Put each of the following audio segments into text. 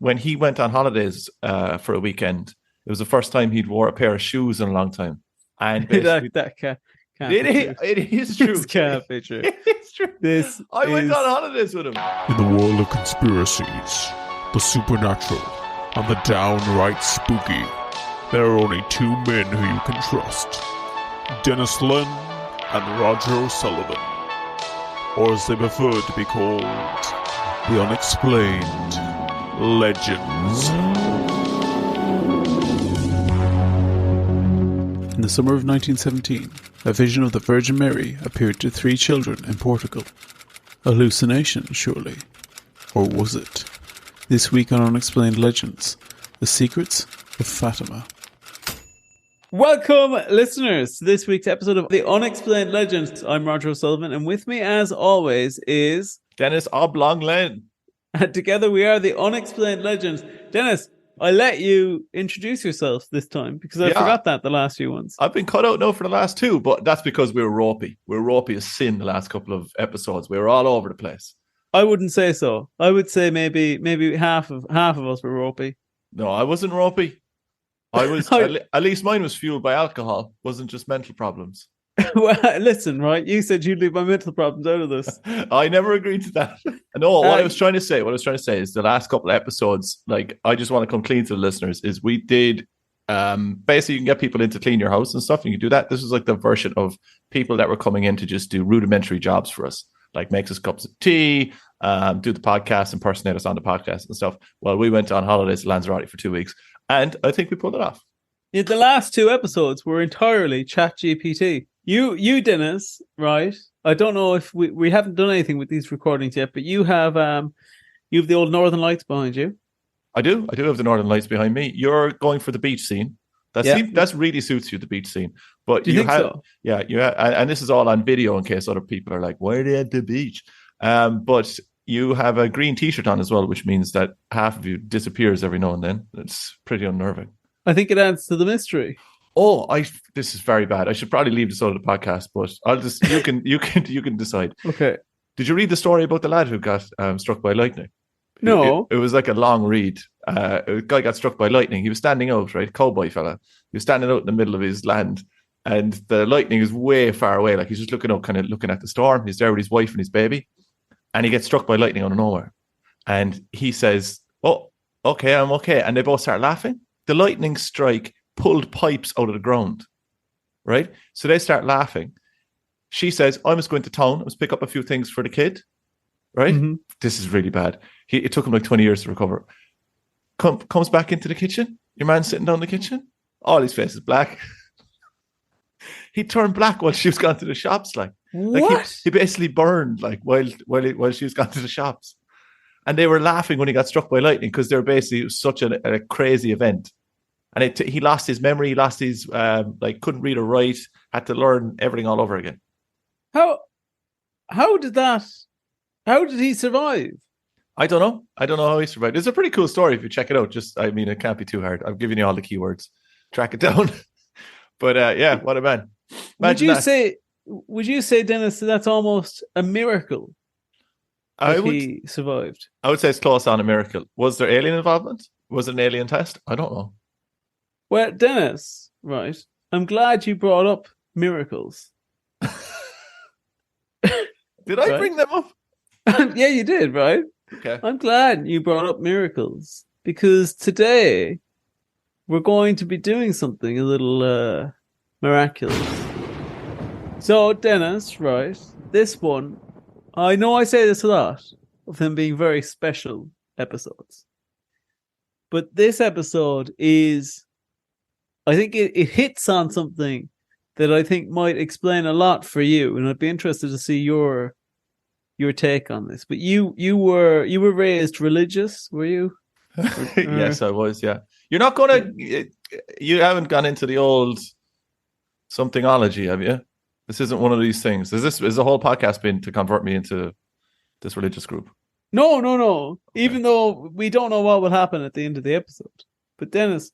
when he went on holidays for a weekend, it was the first time he'd wore a pair of shoes in a long time. And basically, that can't be true. it is true. This can't be true. It's true. I went on holidays with him. In the world of conspiracies, the supernatural, and the downright spooky, there are only two men who you can trust. Denis Lynn and Roger O'Sullivan. Or as they prefer to be called, the Unexplained Legends. In the summer of 1917, a vision of the Virgin Mary appeared to 3 children in Portugal. Hallucination, surely. Or was it? This week on Unexplained Legends, the Secrets of Fatima. Welcome, listeners, to this week's episode of The Unexplained Legends. I'm Roger O'Sullivan, and with me, as always, is... Denis Oblong-Len. And together we are The Unexplained Legends. Denis, I let you introduce yourself this time, because I forgot that the last few ones. I've been cut out now for the last 2, but that's because we were ropey. We were ropey as sin the last couple of episodes. We were all over the place. I wouldn't say so. I would say maybe half of us were ropey. No, I wasn't ropey. I was at least mine was fueled by alcohol. Wasn't just mental problems. Well, listen, right? You said you'd leave my mental problems out of this. I never agreed to that. No, what I was trying to say is the last couple of episodes, like, I just want to come clean to the listeners, is we did basically you can get people in to clean your house and stuff. You can do that. This was like the version of people that were coming in to just do rudimentary jobs for us, like makes us cups of tea, do the podcast, impersonate us on the podcast and stuff. Well, we went on holidays to Lanzarote for 2 weeks. And I think we pulled it off. Yeah, the last 2 episodes were entirely ChatGPT. You, Denis, right? I don't know if we haven't done anything with these recordings yet, but you have the old Northern Lights behind you. I do have the Northern Lights behind me. You're going for the beach scene. That's really suits you, the beach scene. But do you think so? Yeah, and this is all on video in case other people are like, why are they at the beach? But you have a green t-shirt on as well, which means that half of you disappears every now and then. It's pretty unnerving. I think it adds to the mystery. Oh, this is very bad. I should probably leave this out of the podcast, but I'll just you can decide. Okay. Did you read the story about the lad who got struck by lightning? No. It was like a long read. A guy got struck by lightning. He was standing out, right? Cowboy fella. He was standing out in the middle of his land, and the lightning is way far away. Like, he's just looking out, kind of looking at the storm. He's there with his wife and his baby. And he gets struck by lightning out of nowhere. And he says, oh, okay, I'm okay. And they both start laughing. The lightning strike pulled pipes out of the ground, right? So they start laughing. She says, I must go into town. I must pick up a few things for the kid, right? Mm-hmm. This is really bad. It took him like 20 years to recover. Comes back into the kitchen. Your man's sitting down in the kitchen. All his face is black. He turned black while she was gone to the shops, like. What? Like he basically burned, like, while she was gone to the shops, and they were laughing when he got struck by lightning because they were basically, it was such a crazy event, and he lost his memory, he lost his couldn't read or write, had to learn everything all over again. How did he survive? I don't know how he survived. It's a pretty cool story if you check it out. It can't be too hard. I've given you all the keywords. Track it down. But yeah, what a man. Would you say, Denis, that's almost a miracle he survived? I would say it's close on a miracle. Was there alien involvement? Was it an alien test? I don't know. Well, Denis, right, I'm glad you brought up miracles. Did I bring them up? Yeah, you did, right? Okay. I'm glad you brought up miracles, because today we're going to be doing something a little miraculous. So, Denis, right, this one, I know I say this a lot, of them being very special episodes. But this episode is, I think it hits on something that I think might explain a lot for you. And I'd be interested to see your take on this. But you were raised religious, were you? Yes, I was, yeah. You're not going to, you haven't gone into the old somethingology, have you? This isn't one of these things. Is the whole podcast been to convert me into this religious group? No. Okay. Even though we don't know what will happen at the end of the episode. But Denis,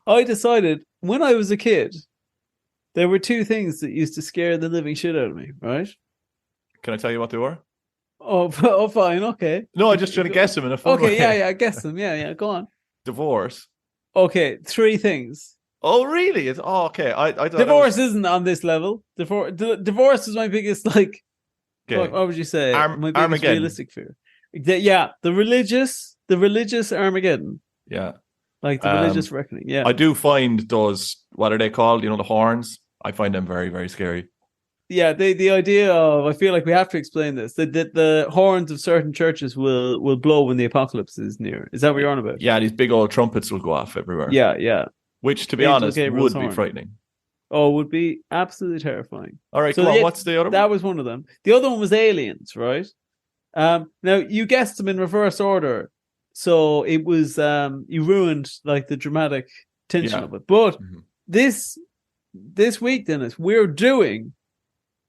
I decided when I was a kid, there were 2 things that used to scare the living shit out of me, right? Can I tell you what they were? Oh, fine. Okay. No, I'm just trying to guess them in a fun way. Okay. Yeah. Guess them. Yeah. Go on. Divorce. Okay. 3 things. Oh, really? Okay. I thought Divorce isn't on this level. Divorce is my biggest, like, Okay. what would you say? My biggest Armageddon. realistic fear. The religious Armageddon. Yeah. Like the religious reckoning. Yeah. I do find those, what are they called? The horns. I find them very, very scary. Yeah, the idea of, I feel like we have to explain this, that the horns of certain churches will blow when the apocalypse is near. Is that what you're on about? Yeah, these big old trumpets will go off everywhere. Yeah. Which, to be Angel honest, Gabriel's would be horn. frightening. Oh, it would be absolutely terrifying. All right, So go on. What's the other one? That was one of them. The other one was aliens, right? Now, you guessed them in reverse order. So it was, you ruined like the dramatic tension of it. But this week, Dennis, we're doing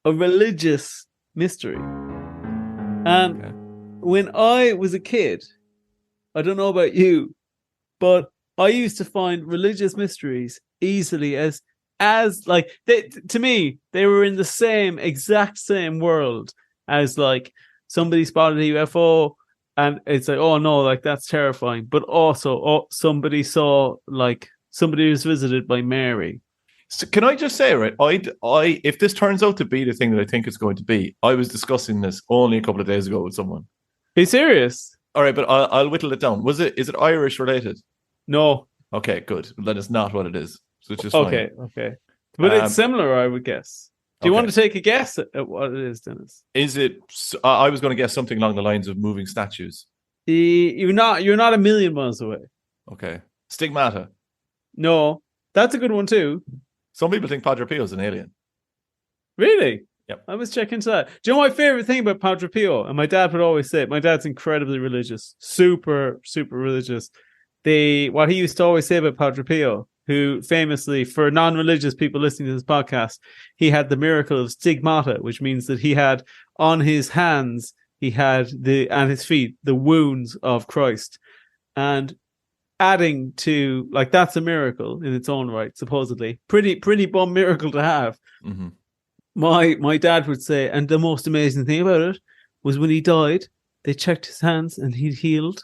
a religious mystery. And when I was a kid, I don't know about you, but I used to find religious mysteries easily as like, to me, they were in the exact same world as like somebody spotted a UFO and it's like, oh no, like that's terrifying. But also, somebody saw, like, somebody was visited by Mary. So can I just say, right? I if this turns out to be the thing that I think it's going to be, I was discussing this only a couple of days ago with someone. Are you serious? All right, but I'll whittle it down. Is it Irish related? No. Okay, good. Then it's not what it is. So it's just okay. But it's similar, I would guess. Do you want to take a guess at what it is, Dennis? Is it? I was going to guess something along the lines of moving statues. You're not a million miles away. Okay, stigmata. No, that's a good one too. Some people think Padre Pio is an alien. Really? Yep. I must check into that. Do you know my favorite thing about Padre Pio? And my dad would always say it. My dad's incredibly religious, super, super religious. What he used to always say about Padre Pio, who famously, for non-religious people listening to this podcast, he had the miracle of stigmata, which means that he had on his hands, and his feet, the wounds of Christ. And adding to, like, that's a miracle in its own right, supposedly. Pretty bum miracle to have. Mm-hmm. My dad would say, and the most amazing thing about it was when he died, they checked his hands and he'd healed.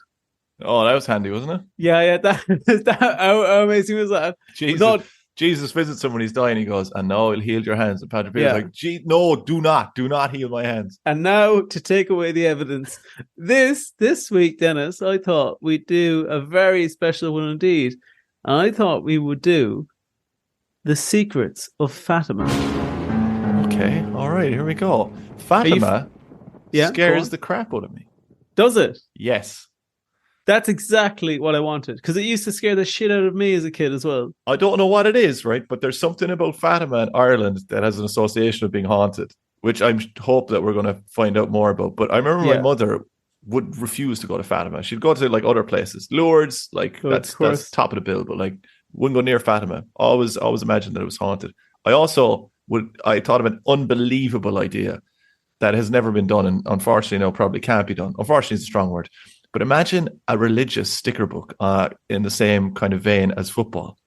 Oh, that was handy, wasn't it? Yeah. How amazing was that? Jesus visits him when he's dying. He goes, and now he'll heal your hands. And Padre Pio's like, no, do not heal my hands. And now to take away the evidence, this week, Dennis, I thought we'd do a very special one indeed. And I thought we would do the Secrets of Fatima. Okay, all right, here we go. Fatima scares the crap out of me. Does it? Yes. That's exactly what I wanted, because it used to scare the shit out of me as a kid as well. I don't know what it is, right? But there's something about Fatima in Ireland that has an association of being haunted, which I hope that we're going to find out more about. But I remember my mother would refuse to go to Fatima. She'd go to like other places. Lourdes, like that's top of the bill, but like wouldn't go near Fatima. Always imagined that it was haunted. I thought of an unbelievable idea that has never been done, and unfortunately now probably can't be done. Unfortunately is a strong word. But imagine a religious sticker book in the same kind of vein as football.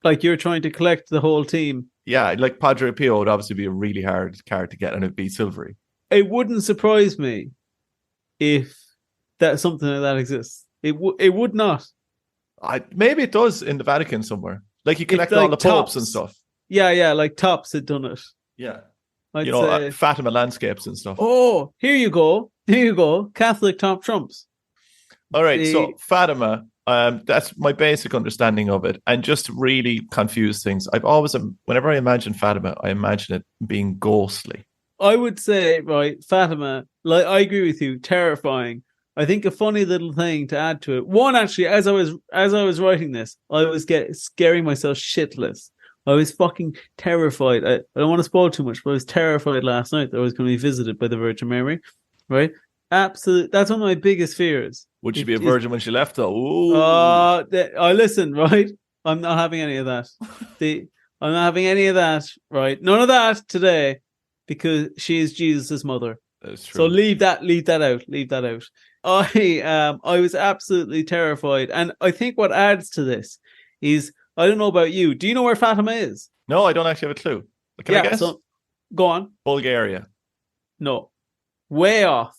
Like you're trying to collect the whole team. Yeah, like Padre Pio would obviously be a really hard card to get, and it'd be silvery. It wouldn't surprise me if that something like that exists. It would not. Maybe it does in the Vatican somewhere. Like you collect all the popes and stuff. Yeah, like Tops had done it. Yeah. I'd say, Fatima landscapes and stuff. Oh, here you go. Catholic top trumps. All right, so Fatima, that's my basic understanding of it. And just to really confuse things, whenever I imagine Fatima, I imagine it being ghostly. I would say, right, Fatima, like I agree with you, terrifying. I think a funny little thing to add to it. One, actually, as I was writing this, I was scaring myself shitless. I was fucking terrified. I don't want to spoil too much, but I was terrified last night that I was going to be visited by the Virgin Mary. Right? Absolutely. That's one of my biggest fears. Would she be a virgin when she left, though? Ooh. I listen, right? I'm not having any of that. I'm not having any of that, right? None of that today, because she is Jesus' mother. That's true. So leave that out. I was absolutely terrified. And I think what adds to this is, I don't know about you. Do you know where Fatima is? No, I don't actually have a clue. Can I guess? So, go on. Bulgaria. No. Way off.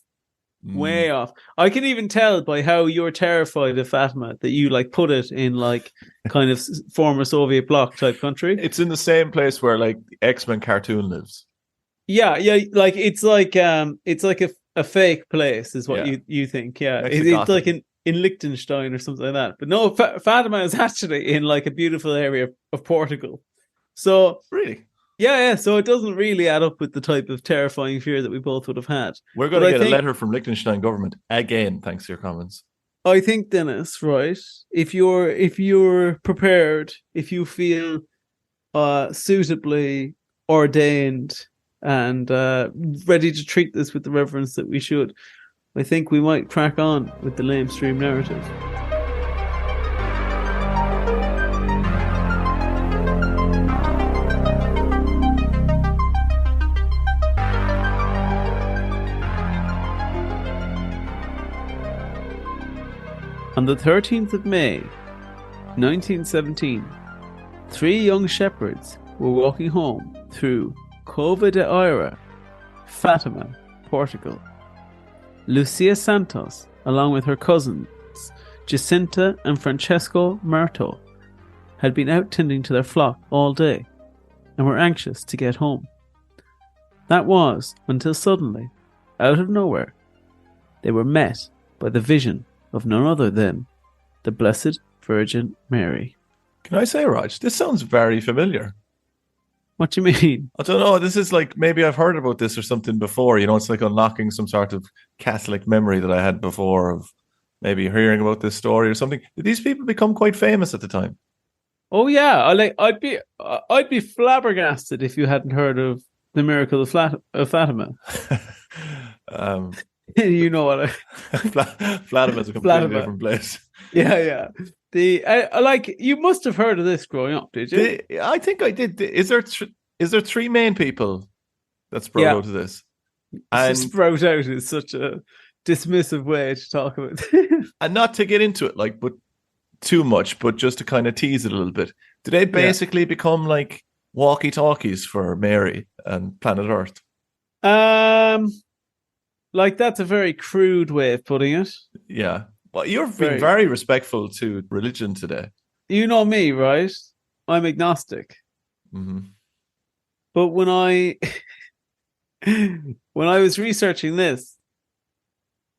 Mm. Way off. I can even tell by how you're terrified of Fatima that you like put it in like kind of former Soviet bloc type country. It's in the same place where like the X-Men cartoon lives. Yeah, like it's like a fake place is what you think. Yeah, it's like in Liechtenstein or something like that. But no, Fatima is actually in like a beautiful area of Portugal. So really, yeah. So it doesn't really add up with the type of terrifying fear that we both would have had. We're going to get a letter from Liechtenstein government again, thanks to your comments. I think, Dennis, right? If you're prepared, if you feel suitably ordained and ready to treat this with the reverence that we should, I think we might crack on with the lamestream narrative. On the 13th of May, 1917, 3 young shepherds were walking home through Cova de Ira, Fatima, Portugal. Lucia Santos, along with her cousins, Jacinta and Francesco Marto, had been out tending to their flock all day and were anxious to get home. That was until suddenly, out of nowhere, they were met by the vision of none other than the Blessed Virgin Mary. Can I say, Raj, this sounds very familiar. What do you mean? I don't know. This is like, maybe I've heard about this or something before. You know, it's like unlocking some sort of Catholic memory that I had before of maybe hearing about this story or something. Did these people become quite famous at the time? Oh yeah, I'd be flabbergasted if you hadn't heard of the miracle of Fatima. You know what? Fatima is a completely different place. Yeah. The you must have heard of this growing up, did you? I think I did. Is there 3 main people that sprout out of this? And sprout out is such a dismissive way to talk about it. And not to get into it, like, but too much, but just to kind of tease it a little bit. Do they basically become like walkie-talkies for Mary and planet Earth? Like, that's a very crude way of putting it. Yeah. Well, you've been very respectful to religion today. You know me, right? I'm agnostic. Mm-hmm. But when I was researching this,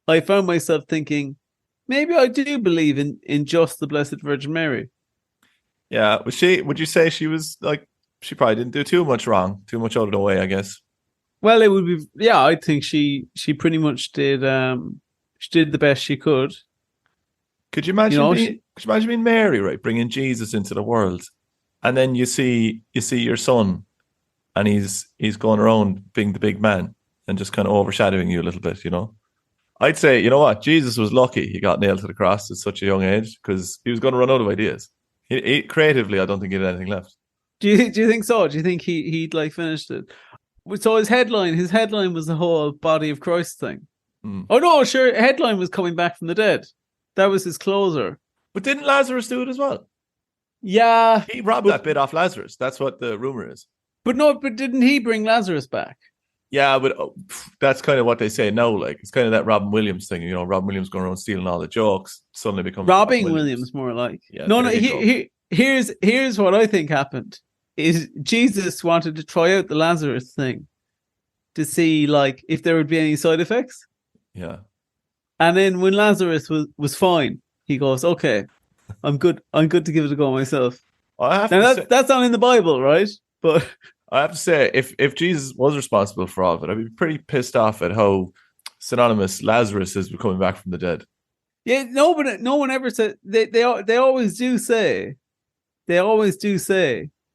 I found myself thinking, maybe I do believe in just the Blessed Virgin Mary. Yeah. Would you say she was like, she probably didn't do too much wrong, too much out of the way, I guess? Well, it would be, yeah, I think she pretty much did, she did the best she could. Could you imagine being Mary, right, bringing Jesus into the world, and then you see your son, and he's going around being the big man and just kind of overshadowing you a little bit, you know? I'd say, you know what, Jesus was lucky he got nailed to the cross at such a young age, because he was going to run out of ideas. He creatively, I don't think he had anything left. Do you think so? Do you think he'd like finished it? So his headline was the whole body of Christ thing. Mm. Oh no, sure, headline was coming back from the dead. That was his closer. But didn't Lazarus do it as well? Yeah. He robbed that bit off Lazarus. That's what the rumor is. But didn't he bring Lazarus back? Yeah, but that's kind of what they say now. Like, it's kind of that Robin Williams thing. You know, Robin Williams going around stealing all the jokes, suddenly becomes Robbing Williams, more like. Yeah, no. Here's what I think happened. Is Jesus wanted to try out the Lazarus thing to see like if there would be any side effects. Yeah. And then when Lazarus was fine, he goes, "Okay, I'm good. I'm good to give it a go myself." That's not in the Bible, right? But I have to say, if Jesus was responsible for all of it, I'd be pretty pissed off at how synonymous Lazarus is with coming back from the dead. Yeah, no one ever said they always do say,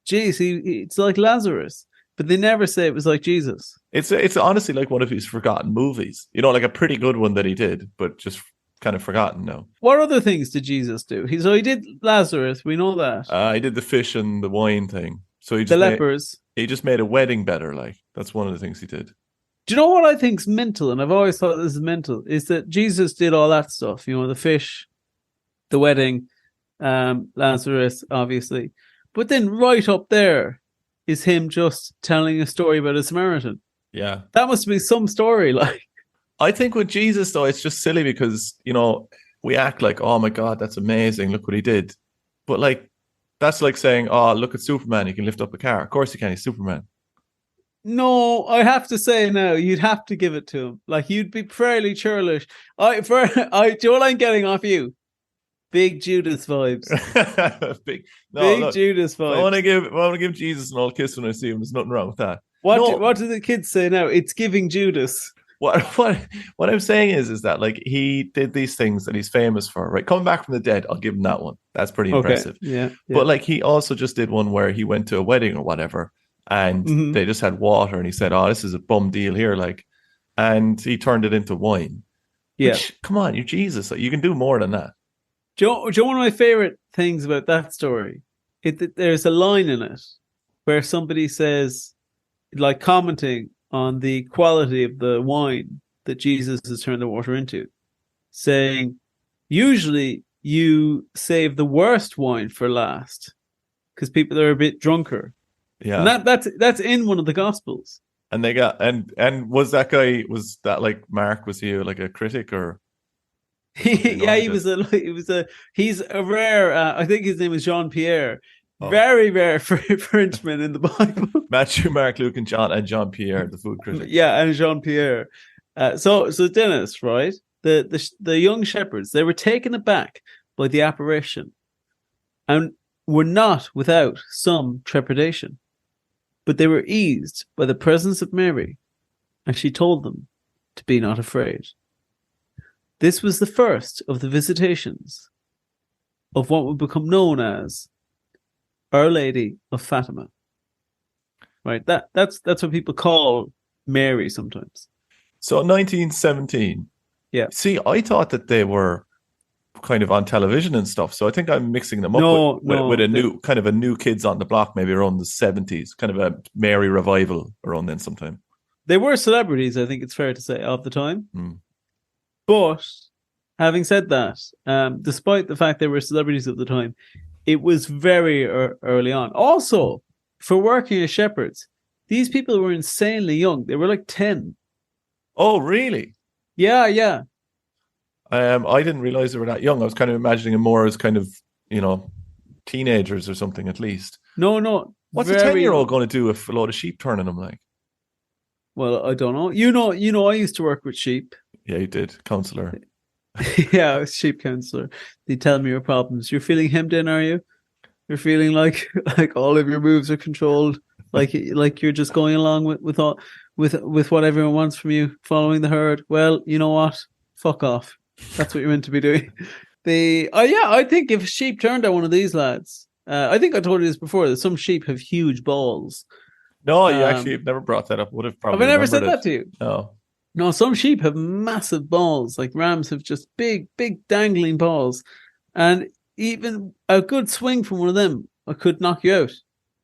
geez, it's like Lazarus, but they never say it was like Jesus. It's honestly like one of his forgotten movies, you know, like a pretty good one that he did, but just kind of forgotten now. What other things did Jesus do? He did Lazarus, we know that. He did the fish and the wine thing. So he just the lepers. He just made a wedding better. Like, that's one of the things he did. Do you know what I think's mental? And I've always thought this is mental. Is that Jesus did all that stuff? You know, the fish, the wedding, Lazarus, obviously. But then right up there is him just telling a story about a Samaritan. Yeah, that must be some story. Like, I think with Jesus, though, it's just silly because, we act like, oh my God, that's amazing. Look what he did. But like, that's like saying, oh, look at Superman. He can lift up a car. Of course he can. He's Superman. No, I have to say now, you'd have to give it to him. Like, you'd be fairly churlish. Do you know what I'm getting off you? Big Judas vibes. Big look, Judas vibes. I want to give Jesus an old kiss when I see him. There's nothing wrong with that. What do the kids say now? It's giving Judas. What I'm saying is that like he did these things that he's famous for, right? Coming back from the dead, I'll give him that one. That's pretty impressive. Yeah. But like he also just did one where he went to a wedding or whatever, and they just had water, and he said, "Oh, this is a bum deal here," like, and he turned it into wine. Yeah, come on, you're Jesus. Like, you can do more than that. Do you know one of my favorite things about that story? There's a line in it where somebody says, like, commenting on the quality of the wine that Jesus has turned the water into, saying, usually you save the worst wine for last because people are a bit drunker. Yeah, and that's in one of the Gospels. And they got and was that like Mark? Was he like a critic or? Yeah, he's a rare. I think his name is Jean Pierre. Very rare Frenchman in the Bible. Matthew, Mark, Luke, and Jean Pierre, the food critic. Yeah, and Jean Pierre. So Denis, right? The young shepherds, they were taken aback by the apparition, and were not without some trepidation, but they were eased by the presence of Mary, and she told them to be not afraid. This was the first of the visitations of what would become known as Our Lady of Fatima. Right? That's what people call Mary sometimes. So 1917. Yeah. See, I thought that they were kind of on television and stuff. So I think I'm mixing them up with a new Kids on the Block, maybe around the 70s, kind of a Mary revival around then sometime. They were celebrities, I think it's fair to say, of the time. But having said that, despite the fact they were celebrities at the time, it was very early on. Also, for working as shepherds, these people were insanely young. They were like 10. Oh, really? Yeah. I didn't realize they were that young. I was kind of imagining them more as kind of, teenagers or something at least. No. What's a 10-year-old going to do with a load of sheep turning them like? Well, I don't know. You know, I used to work with sheep. Yeah, you did, counsellor. Yeah, I was sheep counsellor. They tell me your problems. You're feeling hemmed in, are you? You're feeling like all of your moves are controlled, like you're just going along with what everyone wants from you, following the herd. Well, you know what? Fuck off. That's what you're meant to be doing. I think if a sheep turned at one of these lads, I think I told you this before, that some sheep have huge balls. No, you actually have never brought that up. Would have probably. Have I never said that to you? No, some sheep have massive balls. Like rams have just big dangling balls, and even a good swing from one of them could knock you out.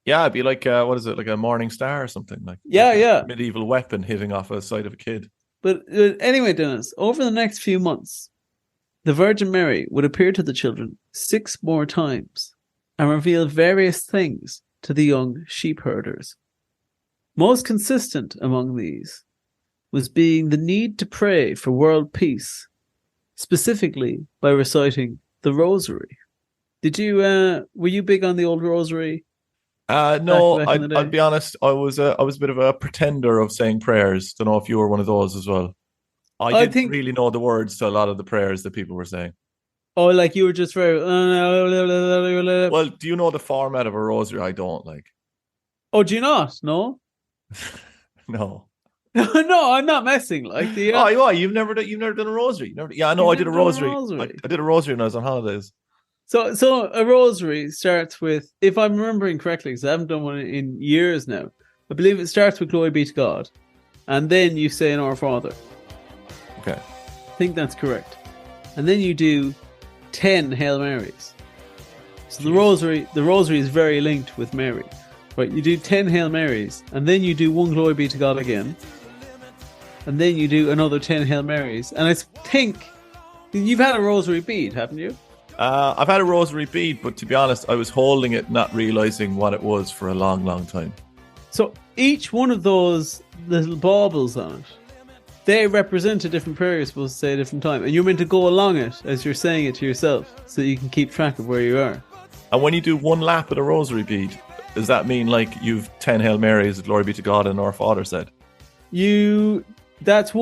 Yeah, it'd be like what is it, like a morning star or something, like a medieval weapon hitting off the side of a kid. But anyway, Dennis, over the next few months, the Virgin Mary would appear to the children 6 more times and reveal various things to the young sheep herders. Most consistent among these was being the need to pray for world peace, specifically by reciting the Rosary. Were you big on the old Rosary? No, I'll be honest. I was a bit of a pretender of saying prayers. Don't know if you were one of those as well. I didn't really know the words to a lot of the prayers that people were saying. Oh, like you were just very. Well, do you know the format of a rosary? I don't like. Oh, do you not? No. No. No, I'm not messing. Like the. Oh, you've never done a rosary. I know. I did a rosary. I did a rosary when I was on holidays. So a rosary starts with, if I'm remembering correctly, because I haven't done one in years now, I believe it starts with Glory be to God, and then you say an Our Father. Okay. I think that's correct. And then you do 10 Hail Marys. So the rosary is very linked with Mary. Right, you do 10 Hail Marys, and then you do 1 Glory be to God again, and then you do another 10 Hail Marys. And I think you've had a rosary bead, haven't you? I've had a rosary bead, but to be honest, I was holding it, not realizing what it was for a long, long time. So each one of those little baubles on it, they represent a different prayer you're supposed to say at a different time. And you're meant to go along it as you're saying it to yourself so you can keep track of where you are. And when you do one lap of the rosary bead, does that mean like you've 10 Hail Marys, glory be to God, and our Father said? That's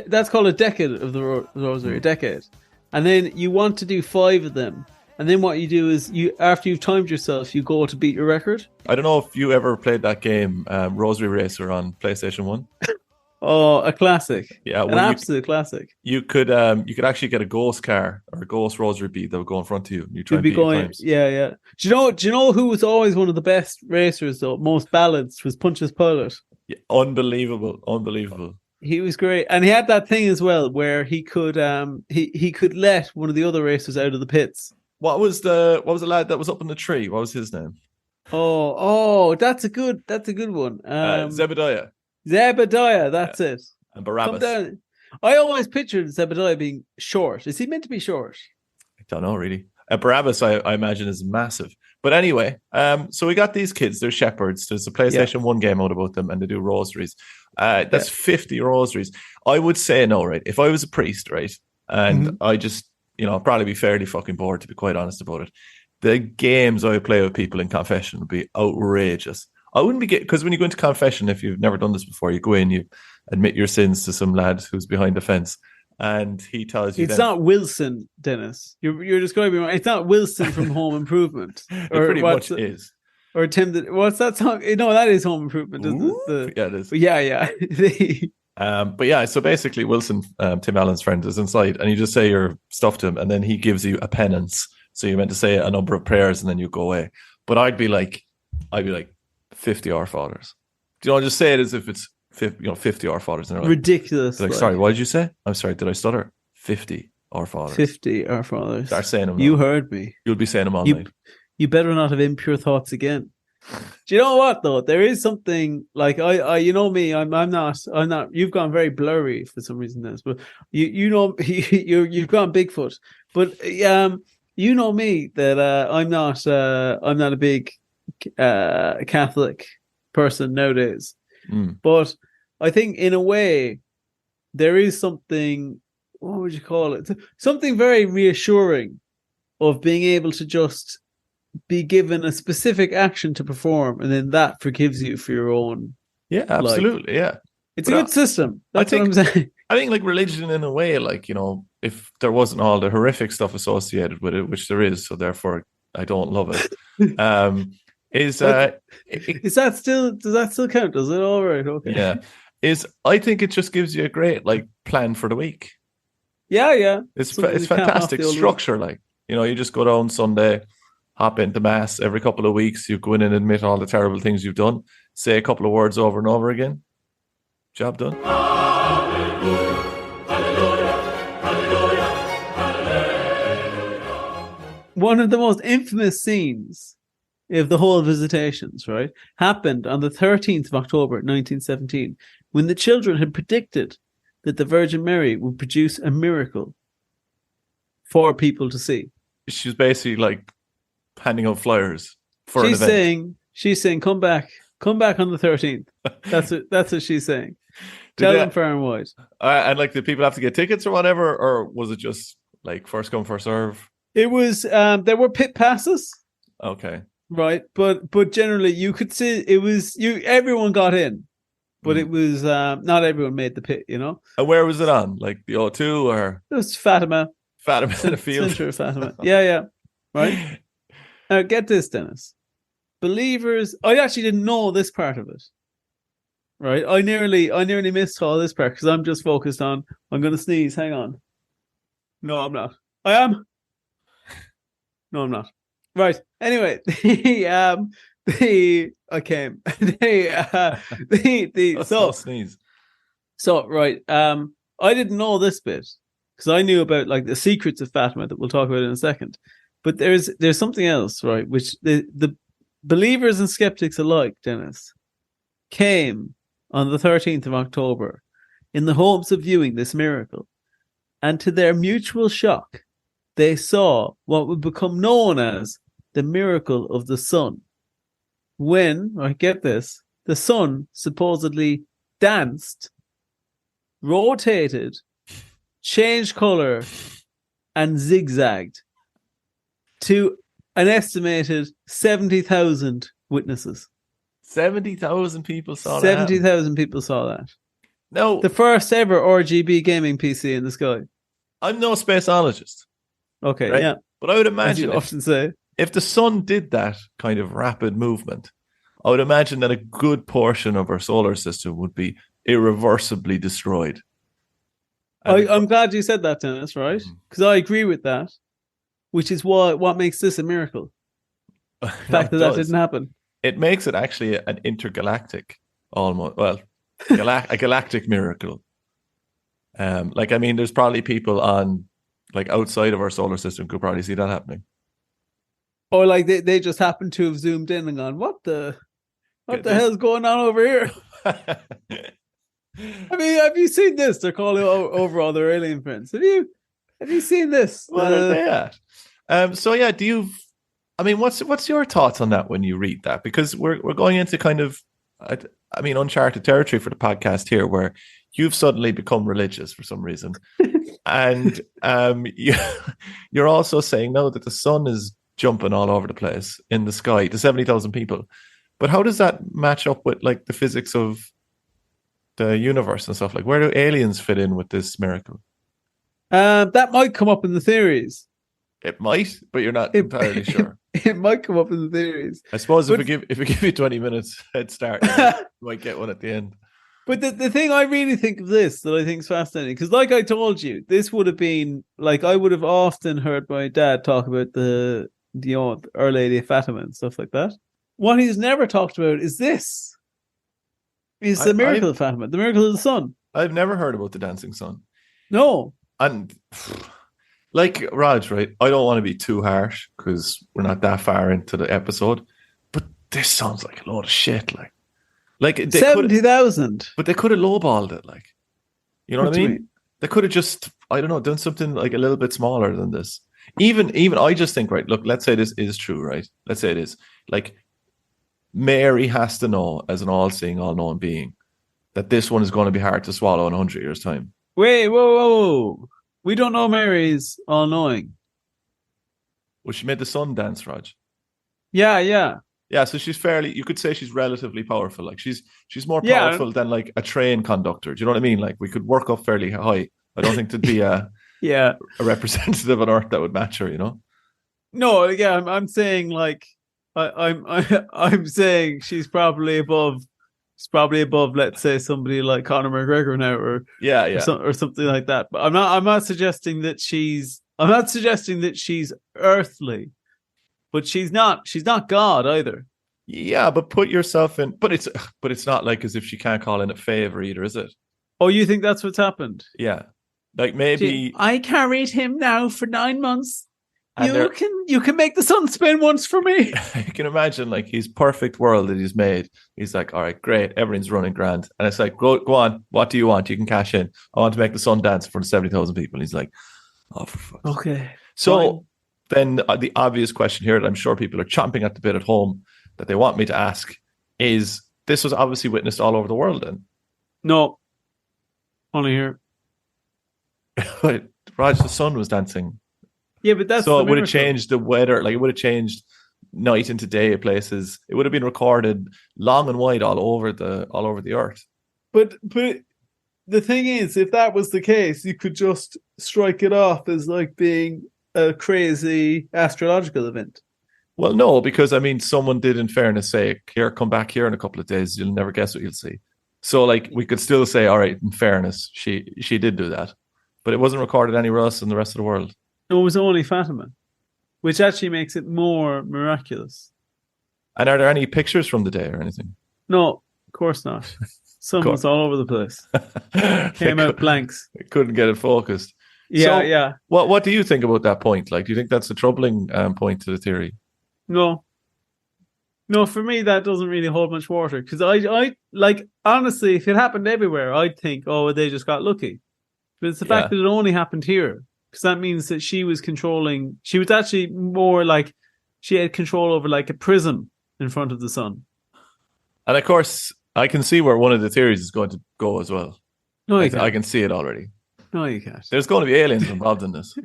that's called a decade of the rosary, a decade. And then you want to do 5 of them. And then what you do is, after you've timed yourself, you go to beat your record. I don't know if you ever played that game, Rosary Racer, on PlayStation 1. Oh, a classic. Yeah, an absolute classic. You could actually get a ghost car or a ghost rosary bead that would go in front of you. You try and beat times. Yeah. Do you know who was always one of the best racers though, most balanced, was Pontius Pilate? Yeah, unbelievable. He was great, and he had that thing as well where he could he could let one of the other racers out of the pits. What was the lad that was up in the tree? What was his name? Oh, that's a good one. Zebediah. That's it. And Barabbas. Come down. I always pictured Zebediah being short. Is he meant to be short? I don't know, really. Barabbas, I imagine, is massive. But anyway, so we got these kids. They're shepherds. There's a PlayStation 1 game out about them, and they do rosaries. That's 50 rosaries. I would say no, right? If I was a priest, right, and I just, I'd probably be fairly fucking bored, to be quite honest about it. The games I would play with people in confession would be outrageous. I wouldn't be because when you go into confession, if you've never done this before, you go in, you admit your sins to some lad who's behind the fence, and he tells you it's not Wilson, Dennis. You're describing it. It's not Wilson from Home Improvement. It pretty much is. Or Tim. What's that song? No, that is Home Improvement. Yeah, it is. Yeah. But yeah, so basically, Wilson, Tim Allen's friend, is inside, and you just say your stuff to him, and then he gives you a penance. So you're meant to say a number of prayers, and then you go away. But I'd be like 50 Our Fathers. Do just say it as if it's 50 Our Fathers? And ridiculous. Like, sorry, what did you say? I'm sorry, did I stutter? 50 Our Fathers. 50 Our Fathers. Start saying them. You heard me. You'll be saying them all night. You better not have impure thoughts again. Do you know what though? There is something like I you know me. I'm not. You've gone very blurry for some reason, Dennis. But you've gone Bigfoot. But you know me that I'm not a big Catholic person nowadays. But I think in a way there is something, what would you call it? Something very reassuring of being able to just be given a specific action to perform, and then that forgives you for your own. Yeah, absolutely. Yeah, it's a good system. That's what I'm saying. I think like religion in a way, like, if there wasn't all the horrific stuff associated with it, which there is, so therefore I don't love it. Does that still count? Does it? All right, okay. Yeah, I think it just gives you a great plan for the week. Yeah. It's fantastic structure. Like, you just go down Sunday, hop into mass every couple of weeks. You go in and admit all the terrible things you've done. Say a couple of words over and over again. Job done. One of the most infamous scenes of the whole visitations, right, happened on the 13th of October, 1917, when the children had predicted that the Virgin Mary would produce a miracle for people to see. She's basically like handing out flyers for an event. She's saying, come back on the 13th. That's what she's saying. Tell them far and wide. And like, did people have to get tickets or whatever, or was it just like first come first serve? It was. There were pit passes. Okay. Right, but generally you could see it was everyone got in, but it was not everyone made the pit. And where was it on? Like the O2 or? It was Fatima in the field. Center of Fatima. Yeah. Right. Now get this, Dennis. Believers, I actually didn't know this part of it. Right, I nearly missed all this part because I'm just focused on. I'm going to sneeze. Hang on. No, I'm not. I am. No, I'm not. Right. Anyway, sneeze. So right. I didn't know this bit because I knew about like the secrets of Fatima that we'll talk about in a second. But there's something else, right? Which the believers and skeptics alike, Dennis, came on the 13th of October in the hopes of viewing this miracle, and to their mutual shock, they saw what would become known as the miracle of the sun. When, I get this, the sun supposedly danced rotated, changed color, and zigzagged to an estimated 70,000 witnesses. 70,000 people saw that. 70,000 people saw that. No, The first ever RGB gaming PC in the sky. I'm no spaceologist, Okay, right? yeah. But I would As imagine you often say. if the sun did that kind of rapid movement, I would imagine that a good portion of our solar system would be irreversibly destroyed. I'm glad you said that, Dennis, right? Because I agree with that, which is what makes this a miracle. The fact that didn't happen. It makes it actually an intergalactic, almost, well, a galactic miracle. Like, I mean, there's probably people on, like, outside of our solar system could probably see that happening. Or like they just happen to have zoomed in and gone, what the hell's going on over here? I mean, have you seen this? They're calling over all their alien friends. Have you seen this? What are they at? So yeah, what's your thoughts on that when you read that? Because we're going into kind of, I mean, uncharted territory for the podcast here, where you've suddenly become religious for some reason, and you're also saying no, that the sun is jumping all over the place in the sky to 70,000 people. But how does that match up with like the physics of the universe and stuff? Like, where do aliens fit in with this miracle? That might come up in the theories. It might, but you're not entirely sure. It might come up in the theories. I suppose if we give you 20 minutes head start, you might get one at the end. But the thing I really think of this that I think is fascinating, because like I told you, this would have been like, I would have often heard my dad talk about the Our Lady of Fatima and stuff like that. What he's never talked about is this. Is the miracle of Fatima, the miracle of the sun. I've never heard about the dancing sun. No. And like Raj, right? I don't want to be too harsh because we're not that far into the episode, but this sounds like a load of shit. Like 70,000. But they could have lowballed it. Like, you know what I mean? They could have just, I don't know, done something like a little bit smaller than this. Even I just think, right, look, let's say this is true, right? Let's say it is. Like, Mary has to know, as an all-seeing, all-knowing being, that this one is going to be hard to swallow in 100 years' time. Wait, whoa. We don't know Mary's all-knowing. Well, she made the sun dance, Raj. Yeah. Yeah, so she's you could say she's relatively powerful. Like, she's more powerful than, like, a train conductor. Do you know what I mean? Like, we could work up fairly high. I don't think there'd be a representative on Earth that would match her, you know? No, yeah, I'm saying, like, I'm saying she's probably above. It's probably above, let's say, somebody like Conor McGregor now, or something like that. But I'm not suggesting that she's earthly, but she's not God either. Yeah, but put yourself in. But it's not like as if she can't call in a favor either, is it? Oh, you think that's what's happened? Yeah, like maybe I carried him now for 9 months. You can make the sun spin once for me. You can imagine, like, his perfect world that he's made. He's like, all right, great, everything's running grand, and it's like, go on, what do you want? You can cash in. I want to make the sun dance for the 70,000 people. And he's like, oh, for fuck's sake. Okay. So then the obvious question here that I'm sure people are chomping at the bit at home that they want me to ask is: this was obviously witnessed all over the world. Then no, only here. Raj, the sun was dancing. Yeah, but that's so it would have changed the weather. Like, it would have changed night into day places. It would have been recorded long and wide all over the earth. But the thing is, if that was the case, you could just strike it off as like being a crazy astrological event. Well, no, because I mean, someone did, in fairness, say, "Here, come back here in a couple of days. You'll never guess what you'll see." So, like, we could still say, all right, in fairness, she did do that, but it wasn't recorded anywhere else in the rest of the world. No, it was only Fatima, which actually makes it more miraculous. And are there any pictures from the day or anything? No, of course not. Sun was all over the place. Came out blanks. Couldn't get it focused. Yeah. What do you think about that point? Like, do you think that's a troubling point to the theory? No, for me, that doesn't really hold much water. Because I like, honestly, if it happened everywhere, I'd think, oh, they just got lucky. But it's the fact that it only happened here. Because that means that she was actually more like she had control over like a prism in front of the sun. And of course, I can see where one of the theories is going to go as well. No, you I can't. can see it already. No, you can't. There's going to be aliens involved in this.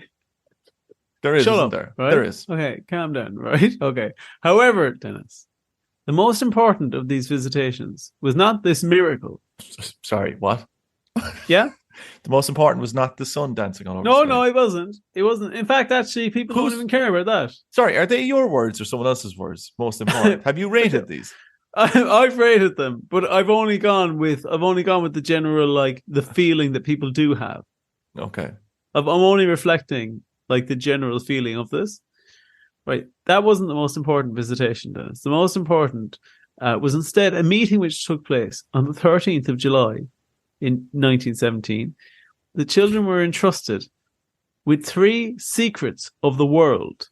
There is, Shut isn't up, there? right? There is. Okay, calm down, right? Okay. However, Dennis, the most important of these visitations was not this miracle. Sorry, what? Yeah? The most important was not the sun dancing all over the No, sky. no, it wasn't. It wasn't. In fact, actually, people don't even care about that. Sorry, are they your words or someone else's words? Most important. Have you rated these? I've rated them, but I've only gone with the general, like, the feeling that people do have. Okay. I'm only reflecting, like, the general feeling of this. Right. That wasn't the most important visitation, Dennis. The most important was instead a meeting which took place on the 13th of July in 1917. The children were entrusted with 3 secrets of the world,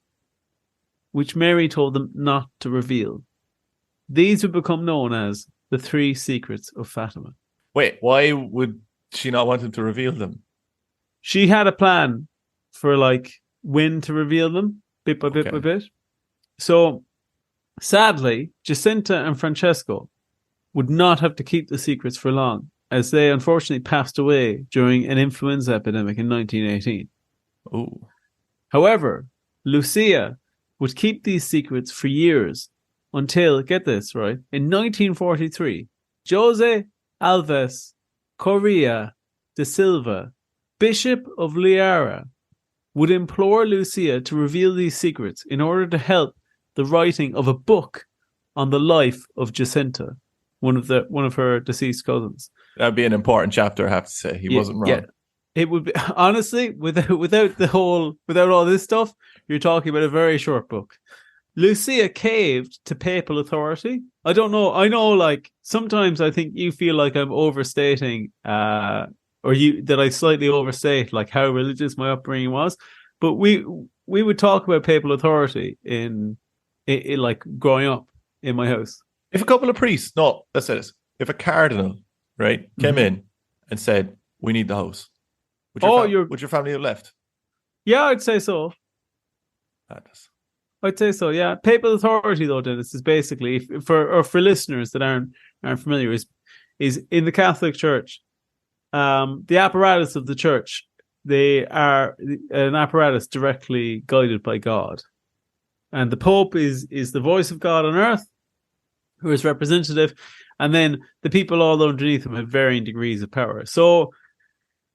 which Mary told them not to reveal. These would become known as the 3 Secrets of Fatima. Wait, why would she not want him to reveal them? She had a plan for, like, when to reveal them, bit by bit by bit. So, sadly, Jacinta and Francesco would not have to keep the secrets for long, as they unfortunately passed away during an influenza epidemic in 1918. Oh. However, Lucia would keep these secrets for years until, get this, right, in 1943, Jose Alves Correa de Silva, Bishop of Liara, would implore Lucia to reveal these secrets in order to help the writing of a book on the life of Jacinta, one of her deceased cousins. That'd be an important chapter, I have to say. He wasn't wrong. Yeah. It would be, honestly, without all this stuff, you're talking about a very short book. Lucia caved to papal authority. I don't know. I know, like, sometimes I think you feel like I'm overstating, that I slightly overstate, like, how religious my upbringing was. But we would talk about papal authority in like growing up in my house. If a couple of priests, no, let's say this. If a cardinal, right, came in and said, "We need the house," would your family have left? Yeah, I'd say so. I'd say so. Yeah, papal authority, though, Dennis, is basically for listeners that aren't familiar, is in the Catholic Church. The apparatus of the church, they are an apparatus directly guided by God, and the Pope is the voice of God on earth, who is representative, and then the people all underneath him have varying degrees of power. So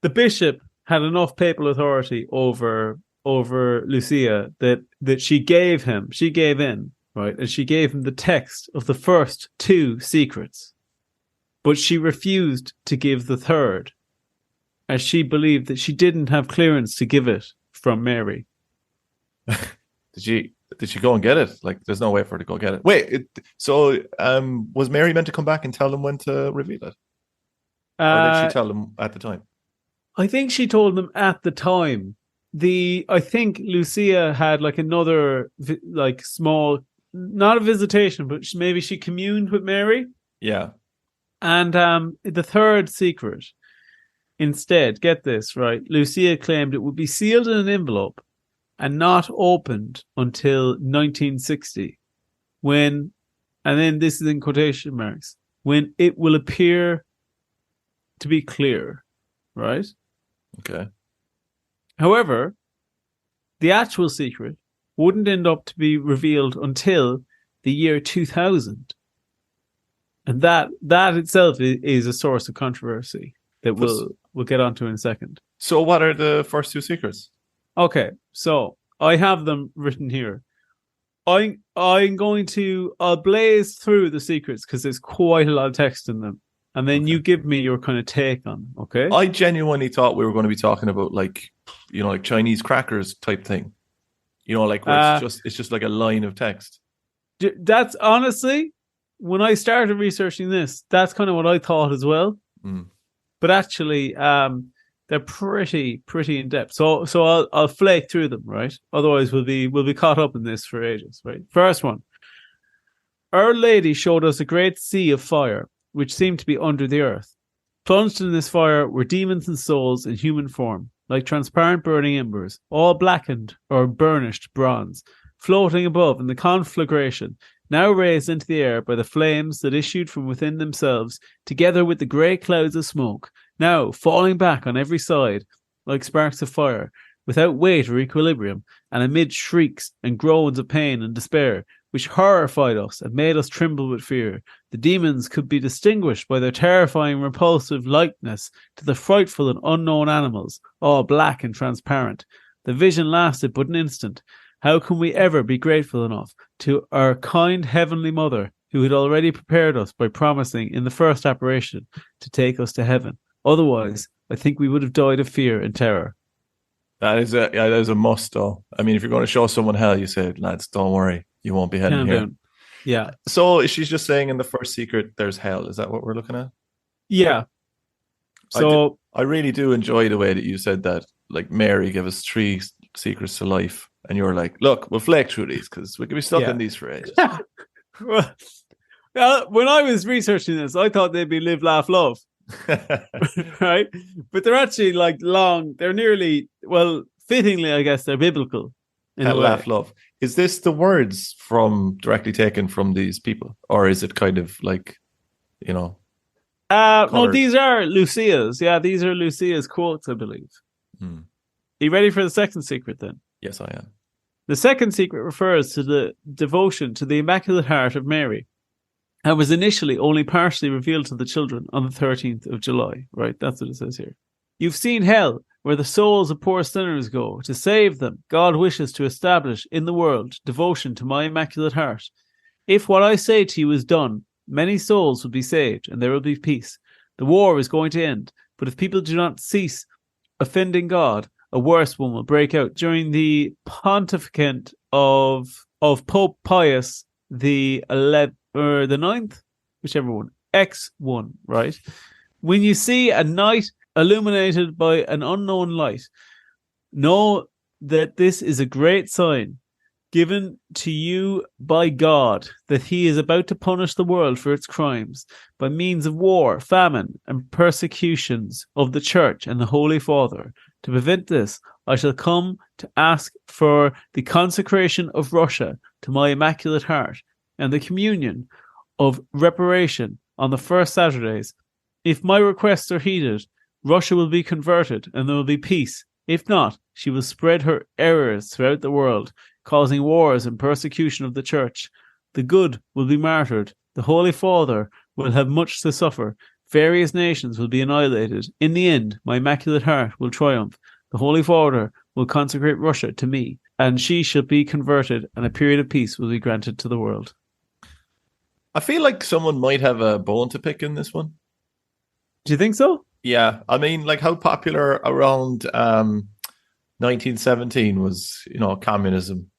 the bishop had enough papal authority over Lucia that she gave in, right, and she gave him the text of the first 2 secrets, but she refused to give the third, as she believed that she didn't have clearance to give it from Mary. Did she go and get it? Like, there's no way for her to go get it. Wait, was Mary meant to come back and tell them when to reveal it? Or did she tell them at the time? I think she told them at the time. I think Lucia had, like, another, like, small, not a visitation, but maybe she communed with Mary. Yeah. And the third secret, instead, get this, right, Lucia claimed it would be sealed in an envelope and not opened until 1960, when, and then this is in quotation marks, when it will appear to be clear, right? Okay. However, the actual secret wouldn't end up to be revealed until the year 2000. And that itself is a source of controversy that we'll get onto in a second. So what are the first 2 secrets? Okay, so I have them written here. I'll blaze through the secrets because there's quite a lot of text in them. And then you give me your kind of take on them, okay? I genuinely thought we were going to be talking about, like, you know, like Chinese crackers type thing. You know, like, where it's just like a line of text. That's honestly, when I started researching this, that's kind of what I thought as well. But actually, they're pretty in depth. So I'll flake through them, right? Otherwise, we'll be caught up in this for ages, right? First one. Our Lady showed us a great sea of fire, which seemed to be under the earth. Plunged in this fire were demons and souls in human form, like transparent burning embers, all blackened or burnished bronze, floating above in the conflagration, now raised into the air by the flames that issued from within themselves, together with the grey clouds of smoke, now falling back on every side like sparks of fire, without weight or equilibrium, and amid shrieks and groans of pain and despair, which horrified us and made us tremble with fear. The demons could be distinguished by their terrifying, repulsive likeness to the frightful and unknown animals, all black and transparent. The vision lasted but an instant. How can we ever be grateful enough to our kind Heavenly Mother, who had already prepared us by promising in the first apparition to take us to heaven? Otherwise, I think we would have died of fear and terror. That is a must, though. I mean, if you're going to show someone hell, you say, lads, don't worry, you won't be heading Calm here. down. Yeah. So she's just saying in the first secret, there's hell. Is that what we're looking at? Yeah. So I really do enjoy the way that you said that. Like, Mary gave us 3 secrets to life, and you're like, look, we'll flake through these because we could be stuck in these for ages. Well, when I was researching this, I thought they'd be live, laugh, love. Right? But they're actually like long. They're nearly, well, fittingly, I guess, they're biblical. Hell, laugh, love. Is this the words directly taken from these people? Or is it kind of like, No, colored? these are Lucia's. Yeah, these are Lucia's quotes, I believe. Are you ready for the second secret then? Yes, I am. The second secret refers to the devotion to the Immaculate Heart of Mary, and was initially only partially revealed to the children on the 13th of July. Right, that's what it says here. You've seen hell, where the souls of poor sinners go. To save them, God wishes to establish in the world devotion to my Immaculate Heart. If what I say to you is done, many souls will be saved, and there will be peace. The war is going to end, but if people do not cease offending God, a worse one will break out. During the pontificate of Pope Pius the 11th or the 9th, whichever one, X1, right? When you see a night illuminated by an unknown light, know that this is a great sign given to you by God, that he is about to punish the world for its crimes by means of war, famine, and persecutions of the Church and the Holy Father. To prevent this, I shall come to ask for the consecration of Russia to my Immaculate Heart and the communion of reparation on the first Saturdays. If my requests are heeded, Russia will be converted and there will be peace. If not, she will spread her errors throughout the world, causing wars and persecution of the Church. The good will be martyred. The Holy Father will have much to suffer. Various nations will be annihilated. In the end, my Immaculate Heart will triumph. The Holy Father will consecrate Russia to me, and she shall be converted, and a period of peace will be granted to the world. I feel like someone might have a bone to pick in this one. Do you think so? Yeah. I mean, like, how popular around 1917 was, communism?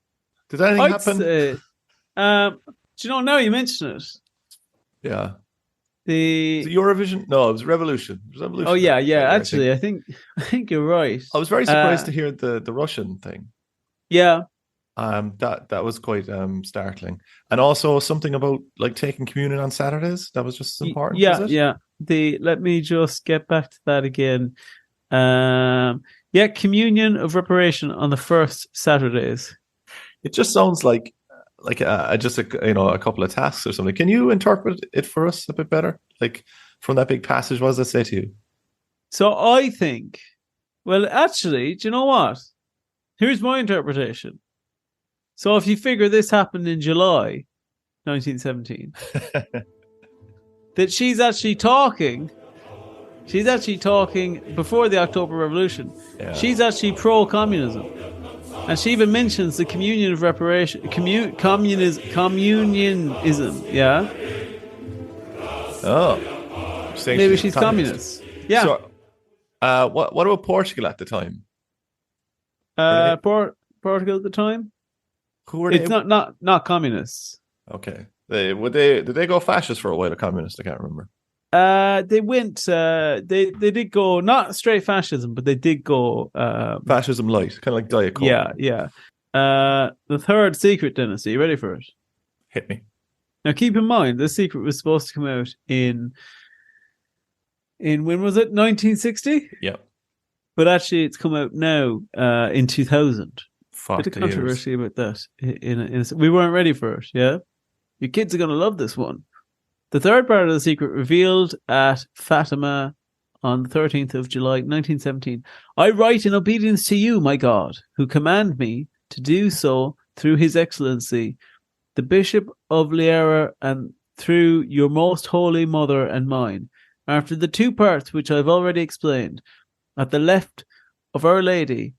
Did anything happen? Say, do you know, now you mention it, Yeah. the Eurovision? No, it was Revolution. It was Revolution. Oh yeah. I Actually, I think you're right. was very surprised to hear the Russian thing. Yeah. That was quite startling, and also something about like taking communion on Saturdays. That was just important. Yeah, was it? yeah. Let me just get back to that again. Communion of reparation on the first Saturdays. It just sounds like just a couple of tasks or something. Can you interpret it for us a bit better? Like from that big passage, what does that say to you? So I think, well, actually, do you know what? Here's my interpretation. So if you figure this happened in July 1917, that she's actually talking before the October Revolution. Yeah. She's actually pro-communism. And she even mentions the communion of reparation, communism, yeah? Oh. Maybe she's communist. Yeah. So, what about Portugal at the time? Portugal at the time? Who were It's they? not communists. Okay. Did they go fascist for a while or communist? I can't remember. They went. They did go not straight fascism, but they did go. Fascism light, kind of like Diet Coke. Yeah. The third secret, Dennis. Are you ready for it? Hit me. Now, keep in mind, this secret was supposed to come out in when was it? 1960. Yeah. But actually, it's come out now in 2000. Bit of 40 controversy about that. We weren't ready for it. Yeah, your kids are going to love this one. The third part of the secret revealed at Fatima on the 13th of July, 1917. I write in obedience to you, my God, who command me to do so through His Excellency, the Bishop of Liera, and through your most holy mother and mine. After the two parts which I have already explained, at the left of Our Lady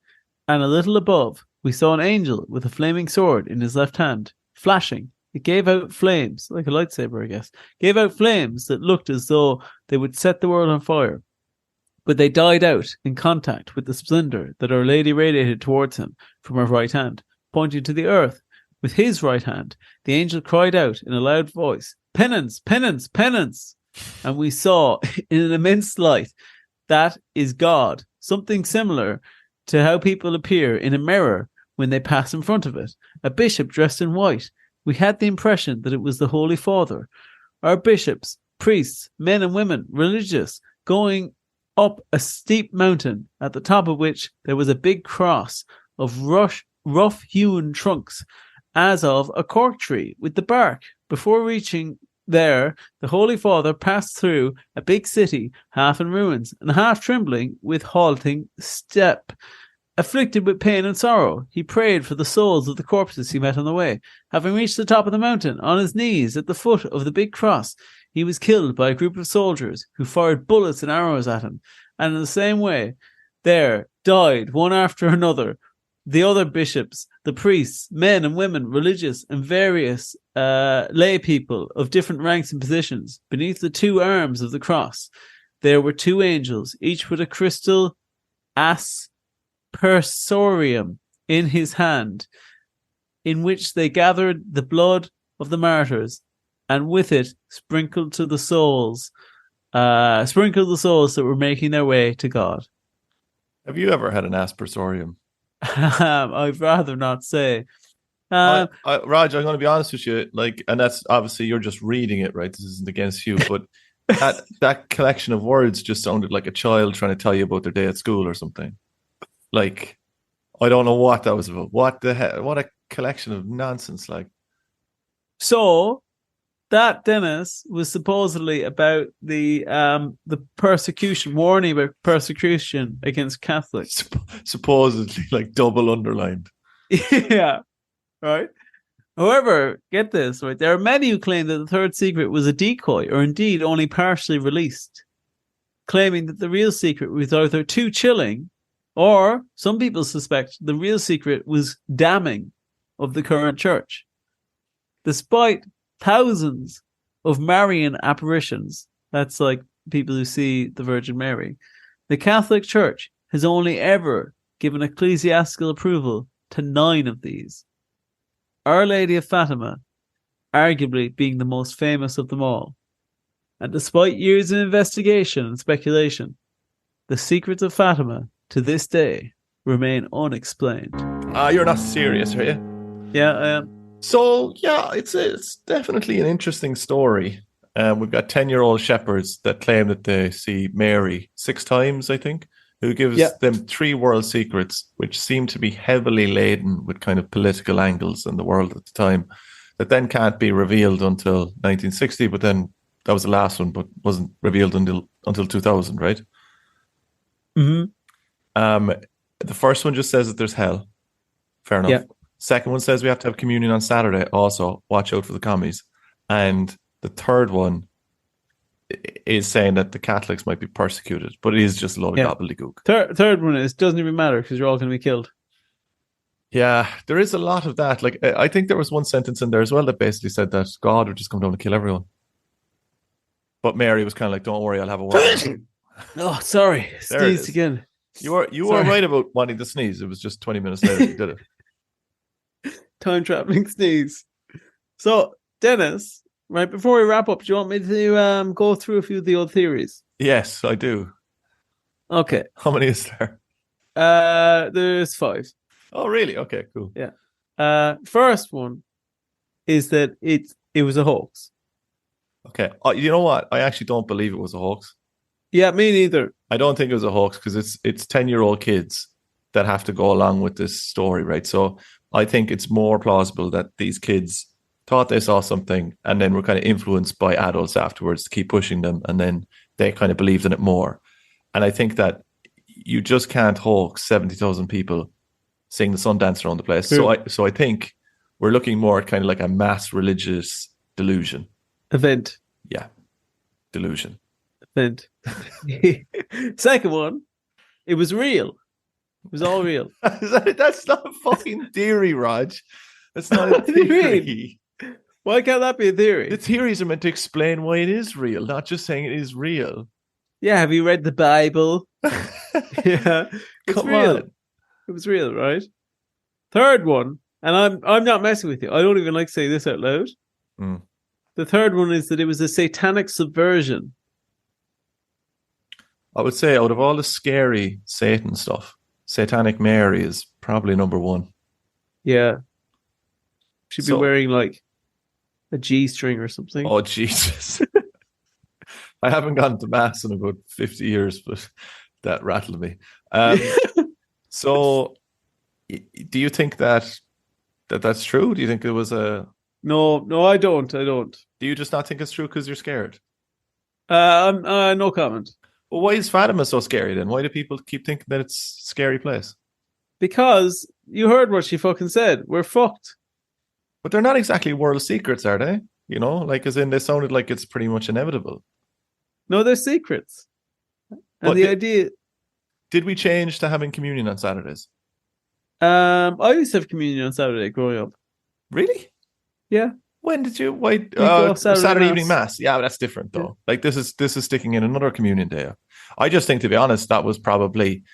and a little above, we saw an angel with a flaming sword in his left hand, flashing. It gave out flames, like a lightsaber, I guess. Gave out flames that looked as though they would set the world on fire. But they died out in contact with the splendor that Our Lady radiated towards him from her right hand, pointing to the earth. With his right hand, the angel cried out in a loud voice, "Penance, penance, penance!" And we saw in an immense light, that is God, something similar to how people appear in a mirror when they pass in front of it. A bishop dressed in white. We had the impression that it was the Holy Father. Our bishops, priests, men and women, religious, going up a steep mountain, at the top of which there was a big cross of rough-hewn trunks, as of a cork tree, with the bark. Before reaching there, the Holy Father passed through a big city, half in ruins, and half trembling with halting step. Afflicted with pain and sorrow, he prayed for the souls of the corpses he met on the way. Having reached the top of the mountain, on his knees at the foot of the big cross, he was killed by a group of soldiers who fired bullets and arrows at him. And in the same way, there died, one after another, the other bishops, the priests, men and women, religious and various lay people of different ranks and positions. Beneath the two arms of the cross, there were two angels, each with a crystal aspersorium in his hand, in which they gathered the blood of the martyrs, and with it sprinkled the souls that were making their way to God. Have you ever had an aspersorium? I'd rather not say. Raj, I'm going to be honest with you, and that's obviously you're just reading it, right? This isn't against you, but that collection of words just sounded like a child trying to tell you about their day at school or something. Like, I don't know what that was about. What the hell? What a collection of nonsense! So that, Dennis, was supposedly about the persecution, warning about persecution against Catholics. Supposedly, double underlined. Yeah, right. However, get this, right? There are many who claim that the third secret was a decoy, or indeed only partially released, claiming that the real secret was either too chilling, or some people suspect the real secret was damning of the current church. Despite thousands of Marian apparitions, that's like people who see the Virgin Mary, the Catholic Church has only ever given ecclesiastical approval to 9 of these. Our Lady of Fatima, arguably being the most famous of them all. And despite years of investigation and speculation, the secrets of Fatima, to this day, remain unexplained. You're not serious, are you? Yeah, I am. So, yeah, it's definitely an interesting story. We've got 10-year-old shepherds that claim that they see Mary 6 times, I think, who gives them 3 world secrets, which seem to be heavily laden with kind of political angles in the world at the time, that then can't be revealed until 1960, but then that was the last one, but wasn't revealed until 2000, right? Mm-hmm. The first one just says that there's hell. Fair enough. Yeah. Second one says we have to have communion on Saturday. Also, watch out for the commies. And the third one is saying that the Catholics might be persecuted, but it is just a load of gobbledygook. Third one is, doesn't even matter because you're all going to be killed. Yeah, there is a lot of that. I think there was one sentence in there as well that basically said that God would just come down and kill everyone. But Mary was kind of like, don't worry, I'll have a word. Oh, sorry. Sneezed again. You were right about wanting to sneeze. It was just 20 minutes later you did it. Time traveling sneeze. So, Dennis, right before we wrap up, do you want me to go through a few of the old theories? Yes, I do. Okay. How many is there? There's 5. Oh, really? Okay, cool. Yeah. First one is that it was a hoax. Okay. You know what? I actually don't believe it was a hoax. Yeah, me neither. I don't think it was a hoax because it's 10-year-old kids that have to go along with this story, right? So I think it's more plausible that these kids thought they saw something and then were kind of influenced by adults afterwards to keep pushing them, and then they kind of believed in it more. And I think that you just can't hoax 70,000 people seeing the sun dance around the place. True. So I think we're looking more at kind of like a mass religious delusion. Event. Yeah. Delusion. Event. Second one, it was real. It was all real. That's not a fucking theory, Raj. That's not a What do you theory. Why can't that be a theory? The theories are meant to explain why it is real, not just saying it is real. Yeah, have you read the Bible? Yeah, it's Come real. on. It was real, right? Third one, and I'm not messing with you. I don't even like to say this out loud. Mm. The third one is that it was a satanic subversion. I would say out of all the scary Satan stuff, Satanic Mary is probably number one. Yeah, she'd be So- wearing like a G-string or something. Oh, Jesus. I haven't gone to Mass in about 50 years, but that rattled me. So, do you think that's true? Do you think it was a... No, I don't. Do you just not think it's true because you're scared? No comment. Well, why is Fatima so scary then? Why do people keep thinking that it's a scary place? Because you heard what she fucking said. We're fucked. But they're not exactly world secrets, are they? You know, like as in they sounded like it's pretty much inevitable. No, they're secrets. And But the idea... Did we change to having communion on Saturdays? I used to have communion on Saturday growing up. Really? Yeah. When did you? Why? go off Saturday Mass. evening mass. Yeah, but that's different though. Yeah. Like this is sticking in another communion day. I just think, to be honest, that was probably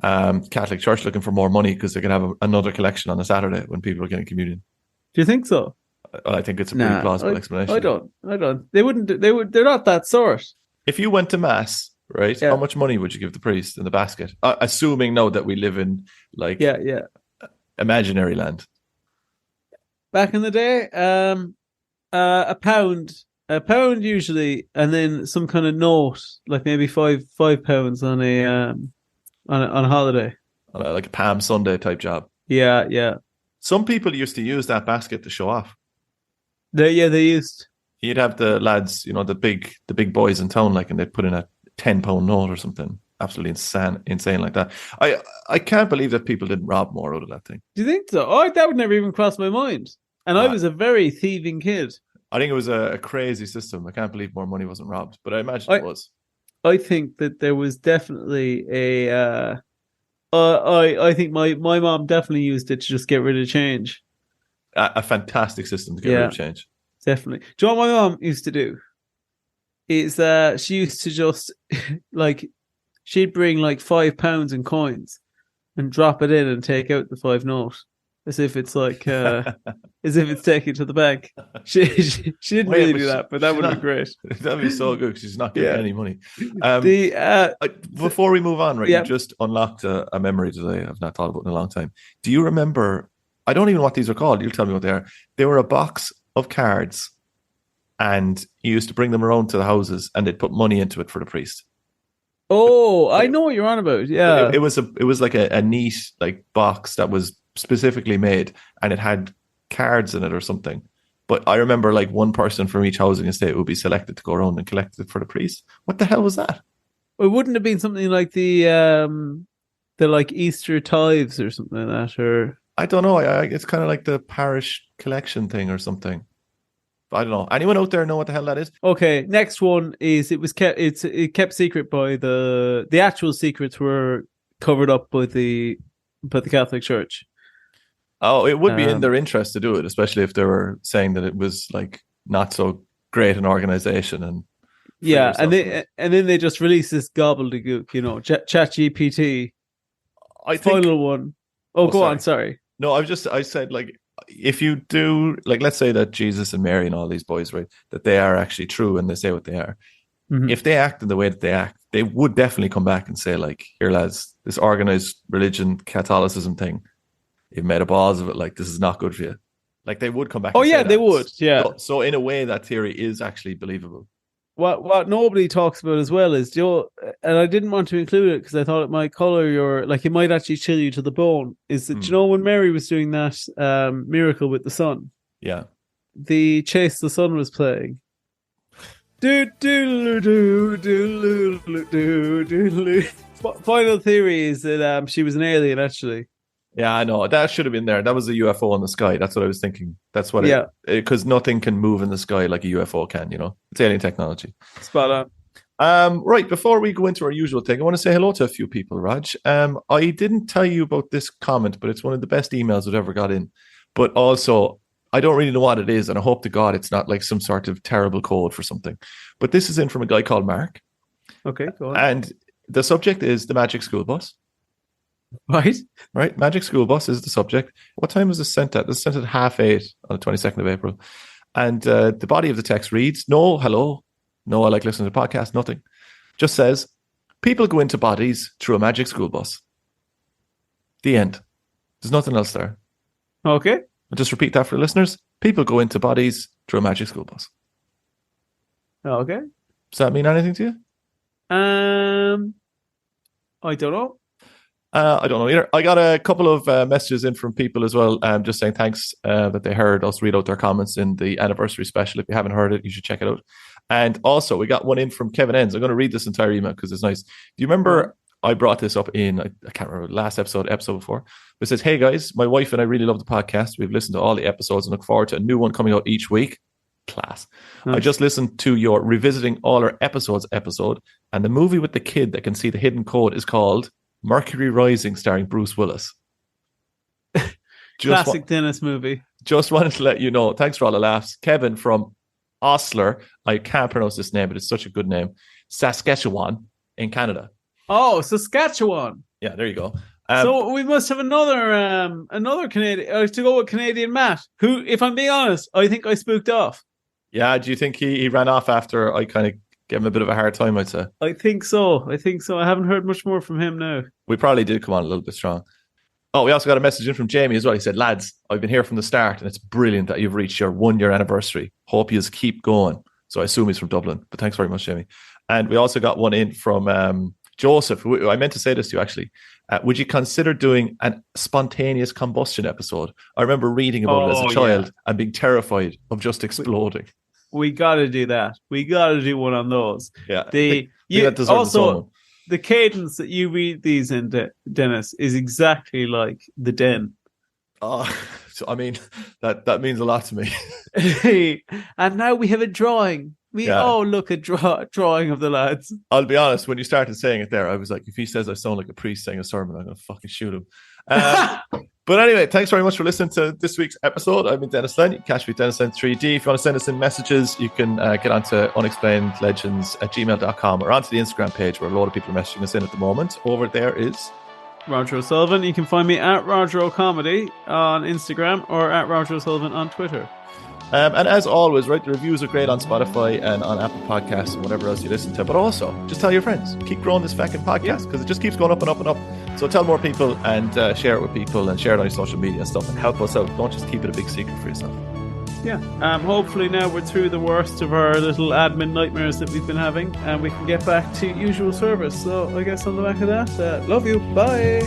Catholic Church looking for more money because they can have another collection on a Saturday when people are getting communion. Do you think so? I think it's a pretty plausible explanation. I don't. They wouldn't. They're not that sort. If you went to mass, right? Yeah. How much money would you give the priest in the basket? Assuming now that we live in like Yeah. imaginary land. Back in the day, a pound usually, and then some kind of note, like maybe £5 on a holiday. Like a Palm Sunday type job. Yeah. Some people used to use that basket to show off. They used. You'd have the lads, you know, the big boys in town, like, and they'd put in a £10 note or something. Absolutely insane like that. I can't believe that people didn't rob more out of that thing. Do you think so? Oh, that would never even cross my mind. And I was a very thieving kid. I think it was a crazy system. I can't believe more money wasn't robbed, but I imagine it was. I think that there was definitely a. I think my mom definitely used it to just get rid of change. A fantastic system to get rid of change. Definitely. Do you know what my mom used to do? Is she used to just like she'd bring like £5 in coins and drop it in and take out the 5 note as if it's like as if it's taken to the bank. She didn't really do that, but that would be great. That'd be so good because she's not getting any money. Before we move on, right? Yeah. You just unlocked a memory today I've not thought about in a long time. Do you remember? I don't even know what these are called. You'll tell me what they are. They were a box of cards, and you used to bring them around to the houses, and they'd put money into it for the priest. Oh, I know what you're on about. Yeah, it was like a neat like box that was specifically made, and it had cards in it or something. But I remember like one person from each housing estate would be selected to go around and collect it for the priest. What the hell was that? It wouldn't have been something like the like Easter tithes or something like that, or I don't know. It's kind of like the parish collection thing or something. I don't know. Anyone out there know what the hell that is? Okay, next one is it kept secret by the actual secrets were covered up by the Catholic Church. Oh, it would be in their interest to do it, especially if they were saying that it was like not so great an organization and yeah, and then they just released this gobbledygook, you know, ChatGPT. Final one. Oh, go on. Sorry. No, I said like if you do like let's say that Jesus and Mary and all these boys, right, that they are actually true and they say what they are. Mm-hmm. If they act in the way that they act, they would definitely come back and say like, here lads, this organized religion Catholicism thing, you've made a balls of it, like this is not good for you. Like they would come back. Oh and yeah, say they that. would. Yeah. So in a way, that theory is actually believable. What nobody talks about as well is, and I didn't want to include it because I thought it might color your, like it might actually chill you to the bone. Is that you know when Mary was doing that miracle with the sun? Yeah. The Chase the Sun was playing. Final theory is that she was an alien, actually. Yeah, I know. That should have been there. That was a UFO in the sky. That's what I was thinking. That's what Yeah. because nothing can move in the sky like a UFO can, you know. It's alien technology. Spot on. Right, before we go into our usual thing, I want to say hello to a few people, Raj. I didn't tell you about this comment, but it's one of the best emails I've ever got in. But also, I don't really know what it is, and I hope to God it's not like some sort of terrible code for something. But this is in from a guy called Mark. Okay, go on. And the subject is the Magic School Bus. Right, Magic School Bus is the subject. What time was this sent at? This was sent at 8:30 on the 22nd of April. And the body of the text reads, no, hello. No, I like listening to podcasts, nothing. Just says, people go into bodies through a magic school bus. The end. There's nothing else there. Okay. I'll just repeat that for listeners. People go into bodies through a magic school bus. Okay. Does that mean anything to you? I don't know. I don't know either. I got a couple of messages in from people as well, just saying thanks that they heard us read out their comments in the anniversary special. If you haven't heard it, you should check it out. And also, we got one in from Kevin Enns. I'm going to read this entire email because it's nice. Do you remember I brought this up in, I can't remember, last episode before. It says, hey guys, my wife and I really love the podcast. We've listened to all the episodes and look forward to a new one coming out each week. Class. Nice. I just listened to your revisiting all our episodes episode, and the movie with the kid that can see the hidden code is called Mercury Rising, starring Bruce Willis. Classic Dennis movie. Just wanted to let you know. Thanks for all the laughs. Kevin from Osler. I can't pronounce this name, but it's such a good name. Saskatchewan in Canada. Oh, Saskatchewan. Yeah, there you go. So we must have another Canadian to go with Canadian Matt, who, if I'm being honest, I think I spooked off. Yeah, do you think he ran off after I kind of gave him a bit of a hard time, I'd say? I think so. I haven't heard much more from him now. We probably did come on a little bit strong. Oh, we also got a message in from Jamie as well. He said, lads, I've been here from the start, and it's brilliant that you've reached your 1-year anniversary. Hope you keep going. So I assume he's from Dublin, but thanks very much, Jamie. And we also got one in from Joseph. I meant to say this to you, actually. Would you consider doing a spontaneous combustion episode? I remember reading about it as a child and being terrified of just exploding. We got to do that. We got to do one on those. Yeah. Also, the cadence that you read these in, Dennis, is exactly like the Den. Oh, so, I mean, that means a lot to me. And now we have a drawing. Look at drawing of the lads. I'll be honest, when you started saying it there, I was like, if he says I sound like a priest saying a sermon, I'm going to fucking shoot him. But anyway, thanks very much for listening to this week's episode. I've been Denis Lynn. You can catch me Denis Lynn 3D. If you want to send us in messages, you can get onto unexplainedlegends@gmail.com or onto the Instagram page where a lot of people are messaging us in at the moment. Over there is Roger O'Sullivan. You can find me at Roger O'Comedy on Instagram or at Roger O'Sullivan on Twitter. And as always, right, the reviews are great on Spotify and on Apple Podcasts and whatever else you listen to. But also, just tell your friends. Keep growing this fucking podcast because it just keeps going up and up and up. So tell more people and share it with people and share it on your social media and stuff and help us out. Don't just keep it a big secret for yourself. Yeah. Hopefully now we're through the worst of our little admin nightmares that we've been having and we can get back to usual service. So I guess on the back of that, love you. Bye.